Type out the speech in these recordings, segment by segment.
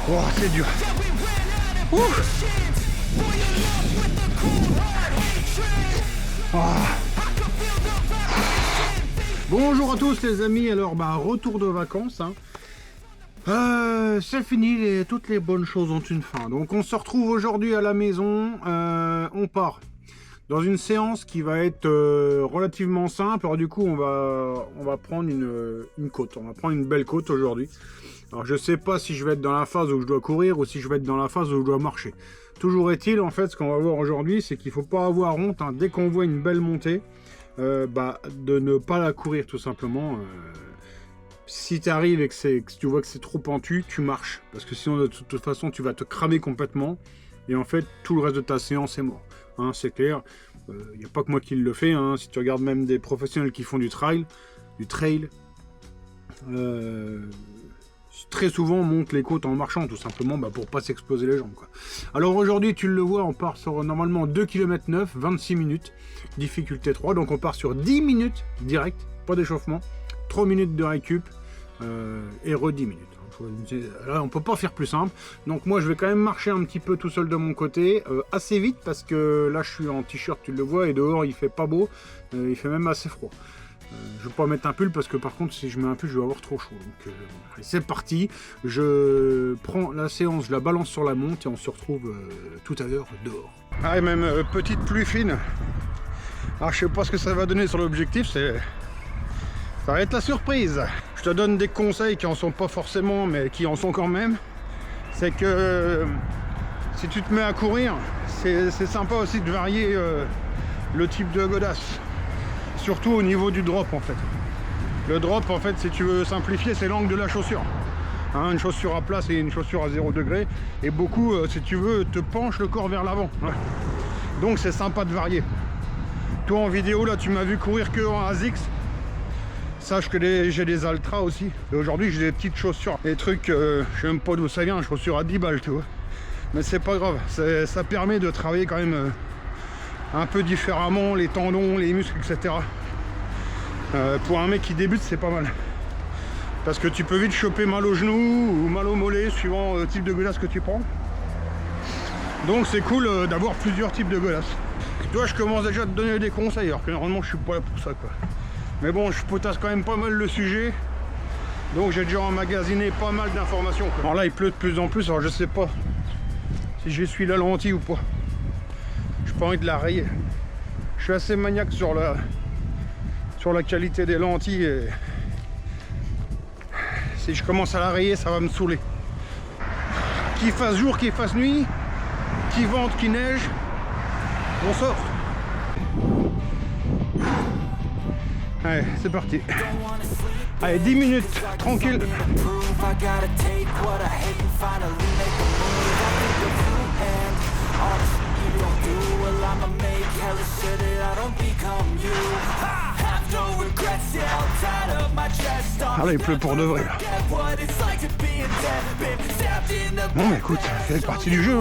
Oh, c'est dur. Ouf. Oh. Bonjour à tous les amis, alors retour de vacances. Hein. C'est fini, toutes les bonnes choses ont une fin. Donc on se retrouve aujourd'hui à la maison, on part dans une séance qui va être relativement simple. Alors du coup on va prendre une côte, on va prendre une belle côte aujourd'hui. Alors je sais pas si je vais être dans la phase où je dois courir ou si je vais être dans la phase où je dois marcher. Toujours est-il, en fait, ce qu'on va voir aujourd'hui, c'est qu'il faut pas avoir honte, hein, dès qu'on voit une belle montée, de ne pas la courir tout simplement. Si tu arrives et que tu vois que c'est trop pentu, tu marches. Parce que sinon de toute façon tu vas te cramer complètement. Et en fait tout le reste de ta séance est mort. Hein, c'est clair. Il n'y a pas que moi qui le fais. Hein. Si tu regardes même des professionnels qui font du trail, très souvent on monte les côtes en marchant tout simplement pour pas s'exploser les jambes, quoi. Alors aujourd'hui tu le vois, on part sur normalement 2 km 9, 26 minutes, difficulté 3, donc on part sur 10 minutes direct, pas d'échauffement, 3 minutes de récup et 10 minutes. Là on peut pas faire plus simple, donc moi je vais quand même marcher un petit peu tout seul de mon côté, assez vite parce que là je suis en t-shirt, tu le vois, et dehors il fait pas beau, il fait même assez froid. Je vais pas mettre un pull parce que par contre si je mets un pull je vais avoir trop chaud. Donc c'est parti, je prends la séance, je la balance sur la monte et on se retrouve tout à l'heure dehors. Ah, et même petite pluie fine. Alors je sais pas ce que ça va donner sur l'objectif, ça va être la surprise. Je te donne des conseils qui en sont pas forcément mais qui en sont quand même. C'est que si tu te mets à courir, c'est sympa aussi de varier le type de godasse. Surtout au niveau du drop en fait. Le drop en fait, si tu veux simplifier, c'est l'angle de la chaussure. Hein, une chaussure à plat et une chaussure à 0 degré. Et beaucoup, si tu veux, te penchent le corps vers l'avant. Ouais. Donc c'est sympa de varier. Toi en vidéo là, tu m'as vu courir que en ASICS. Sache que j'ai des Altra aussi. Et aujourd'hui j'ai des petites chaussures. Des trucs, je sais même pas d'où ça vient, chaussures à 10 balles, tu vois. Mais c'est pas grave, ça permet de travailler quand même un peu différemment les tendons, les muscles, etc. Pour un mec qui débute, c'est pas mal. Parce que tu peux vite choper mal au genou ou mal au mollet, suivant le type de godasse que tu prends. Donc c'est cool d'avoir plusieurs types de godasses. Toi, je commence déjà à te donner des conseils, alors que normalement je suis pas là pour ça, quoi. Mais bon, je potasse quand même pas mal le sujet. Donc j'ai déjà emmagasiné pas mal d'informations. Alors là, il pleut de plus en plus, alors je sais pas si j'essuie la lentille ou pas. J'ai pas envie de la rayer. Je suis assez maniaque sur la qualité des lentilles et si je commence à la rayer, ça va me saouler. Qu'il fasse jour, qu'il fasse nuit, qu'il vente, qu'il neige, on sort. Allez, c'est parti. Allez, 10 minutes, tranquille. Ah là, il pleut pour de vrai là. Bon, mais écoute, ça fait partie du jeu.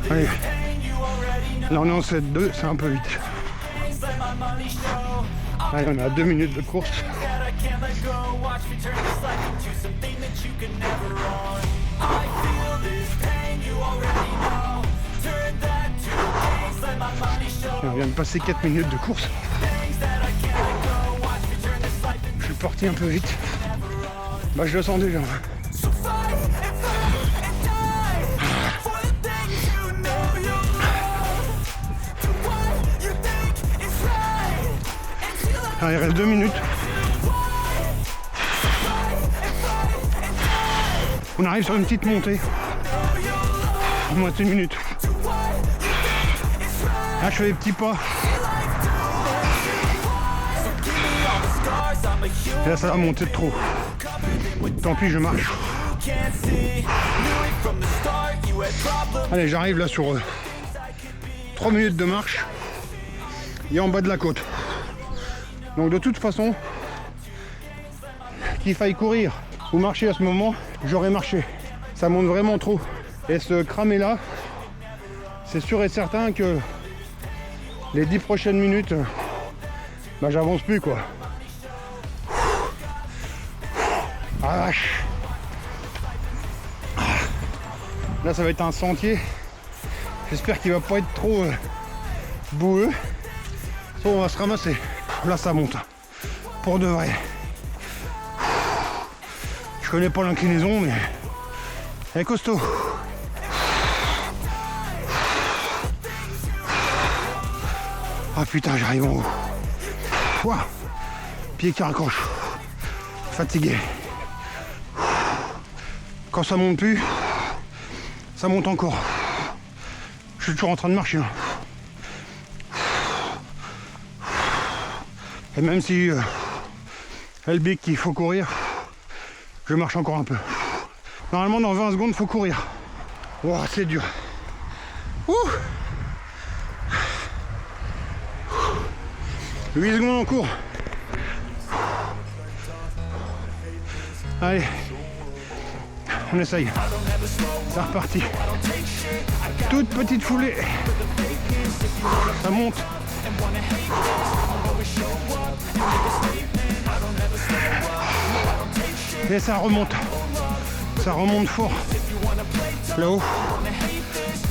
Allez. Là on est en 7-2, c'est un peu vite. Allez, on est à 2 minutes de course. On vient de passer 4 minutes de course. Je suis parti un peu vite. Je le sens déjà. Ah, il reste 2 minutes. On arrive sur une petite montée. Moins de 1 minute. Là, je fais des petits pas. Et là, ça va monter de trop. Tant pis, je marche. Allez, j'arrive là sur 3 minutes de marche. Et en bas de la côte. Donc de toute façon, qu'il faille courir ou marcher à ce moment, j'aurais marché. Ça monte vraiment trop. Et ce cramé là, c'est sûr et certain que les 10 prochaines minutes, j'avance plus quoi. Ah vache. Là ça va être un sentier. J'espère qu'il va pas être trop boueux. Soit on va se ramasser. Là ça monte. Pour de vrai. Je connais pas l'inclinaison mais elle est costaud. Ah putain j'arrive en haut. Ouah. Pied qui raccroche. Fatigué. Quand ça monte plus, ça monte encore. Je suis toujours en train de marcher. Et même si elle bique qu'il faut courir, je marche encore un peu. Normalement dans 20 secondes il faut courir. Wow, c'est dur. Ouh. 8 secondes en cours. Allez, on essaye. C'est reparti. Toute petite foulée. Ça monte. Et ça remonte. Ça remonte fort. Là-haut.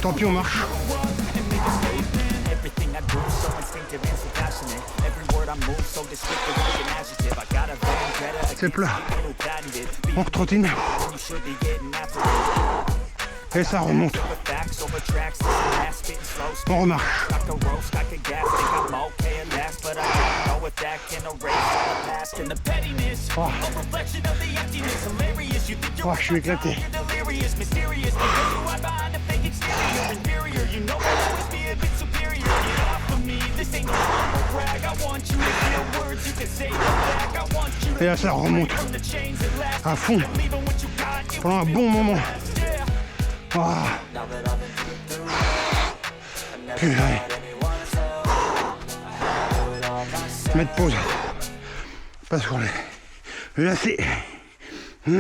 Tant pis, on marche. C'est plat. On retrottine. Et ça remonte. On remarche. Oh. Oh, je suis éclaté. Et là ça remonte à fond pendant un bon moment. Oh. Purée. Mettre pause parce qu'on est lassé. Oh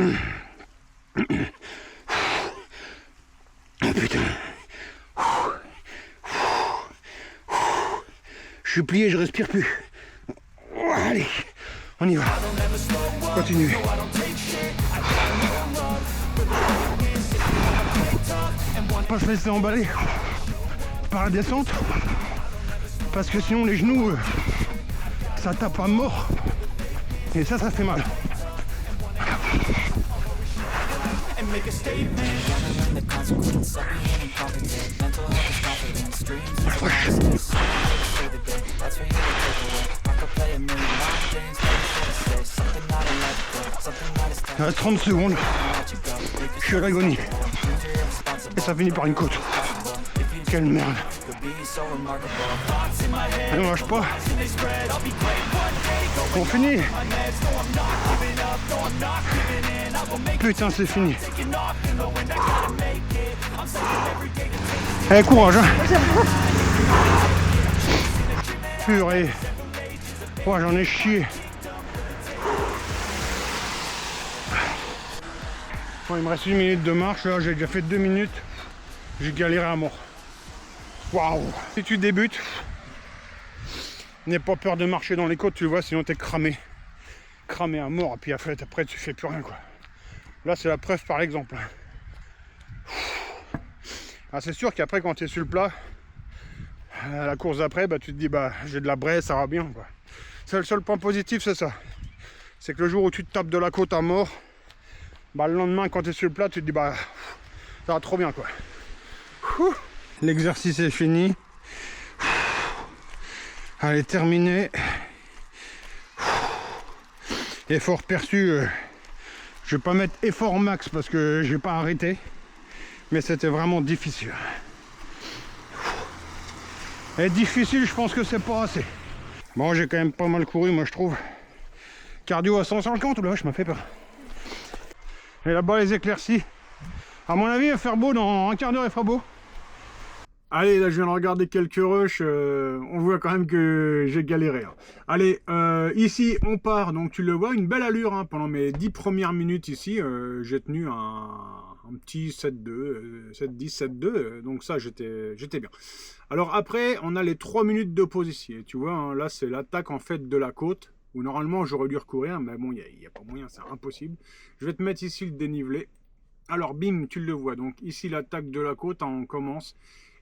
putain. Je suis plié, je respire plus. Allez, on y va. Continue. Pas se laisser emballer par la descente parce que sinon les genoux ça tape à mort et ça fait mal. Il reste 30 secondes. Je suis à l'agonie. Et ça finit par une côte. Quelle merde. Allez, on lâche pas. On finit. Putain, c'est fini. Allez, courage. Hein. Purée. Oh, j'en ai chié. Bon, il me reste 1 minute de marche. Là, j'ai déjà fait 2 minutes. J'ai galéré à mort. Waouh! Si tu débutes, n'aie pas peur de marcher dans les côtes, tu vois, sinon t'es cramé. Cramé à mort, et puis après tu fais plus rien, quoi. Là, c'est la preuve par l'exemple. Ah, c'est sûr qu'après, quand tu es sur le plat, à la course d'après, bah, tu te dis, bah, j'ai de la braise, ça va bien, quoi. C'est le seul point positif, c'est ça. C'est que le jour où tu te tapes de la côte à mort, bah, le lendemain, quand tu es sur le plat, tu te dis, bah, ça va trop bien, quoi. L'exercice est fini. Allez, terminé. Effort perçu. Je vais pas mettre effort max parce que j'ai pas arrêté. Mais c'était vraiment difficile. Et difficile, je pense que c'est pas assez. Bon, j'ai quand même pas mal couru, moi je trouve. Cardio à 150, là, je me fais peur. Et là-bas, les éclaircies. À mon avis, il va faire beau dans un quart d'heure, il fera beau. Allez, là je viens de regarder quelques rushs, on voit quand même que j'ai galéré. Hein. Allez, ici on part, donc tu le vois, une belle allure hein, pendant mes 10 premières minutes ici. J'ai tenu un petit 7-2, 7-10, 7-2, donc ça j'étais bien. Alors après, on a les 3 minutes de pause ici, et tu vois, hein, là c'est l'attaque en fait de la côte. où normalement j'aurais dû recourir, mais bon, il n'y a pas moyen, c'est impossible. Je vais te mettre ici le dénivelé. Alors bim, tu le vois, donc ici l'attaque de la côte, hein, on commence.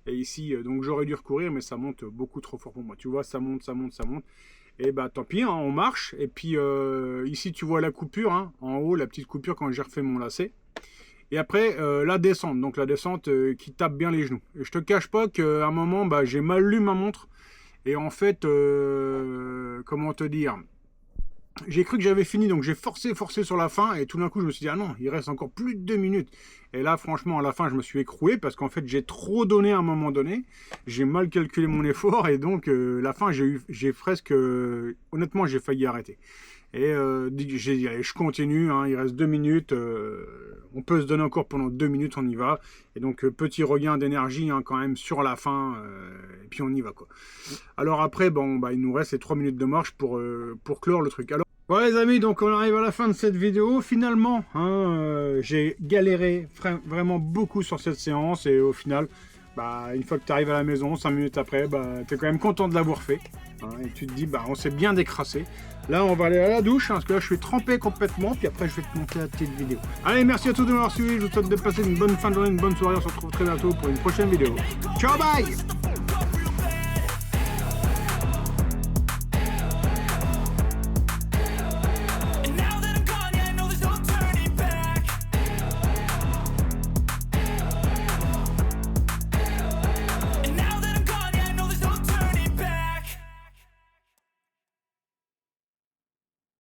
Et ici, donc j'aurais dû recourir, mais ça monte beaucoup trop fort pour moi. Tu vois, ça monte, ça monte, ça monte. Et bah tant pis, hein, on marche. Et puis ici, tu vois la coupure, hein, en haut, la petite coupure quand j'ai refait mon lacet. Et après, la descente. Donc la descente qui tape bien les genoux. Et je te cache pas qu'à un moment, bah, j'ai mal lu ma montre. Et en fait, comment te dire, j'ai cru que j'avais fini, donc j'ai forcé sur la fin, et tout d'un coup je me suis dit, ah non, il reste encore plus de 2 minutes. Et là, franchement, à la fin, je me suis écroué, parce qu'en fait, j'ai trop donné à un moment donné, j'ai mal calculé mon effort, et donc, la fin, j'ai presque, honnêtement, j'ai failli arrêter. Et j'ai dit, allez, je continue, hein, il reste 2 minutes, on peut se donner encore pendant 2 minutes, on y va. Et donc, petit regain d'énergie, hein, quand même, sur la fin, et puis on y va, quoi. Alors après, bon, bah, il nous reste les 3 minutes de marche pour clore le truc. Alors, bon les amis, donc on arrive à la fin de cette vidéo. Finalement, hein, j'ai galéré vraiment beaucoup sur cette séance, et au final, bah, une fois que tu arrives à la maison, 5 minutes après, bah, tu es quand même content de l'avoir fait, hein, et tu te dis, bah, on s'est bien décrassé. Là, on va aller à la douche, hein, parce que là, je suis trempé complètement, puis après, je vais te monter la petite vidéo. Allez, merci à tous de m'avoir suivi, je vous souhaite de passer une bonne fin de journée, une bonne soirée, on se retrouve très bientôt pour une prochaine vidéo. Ciao, bye!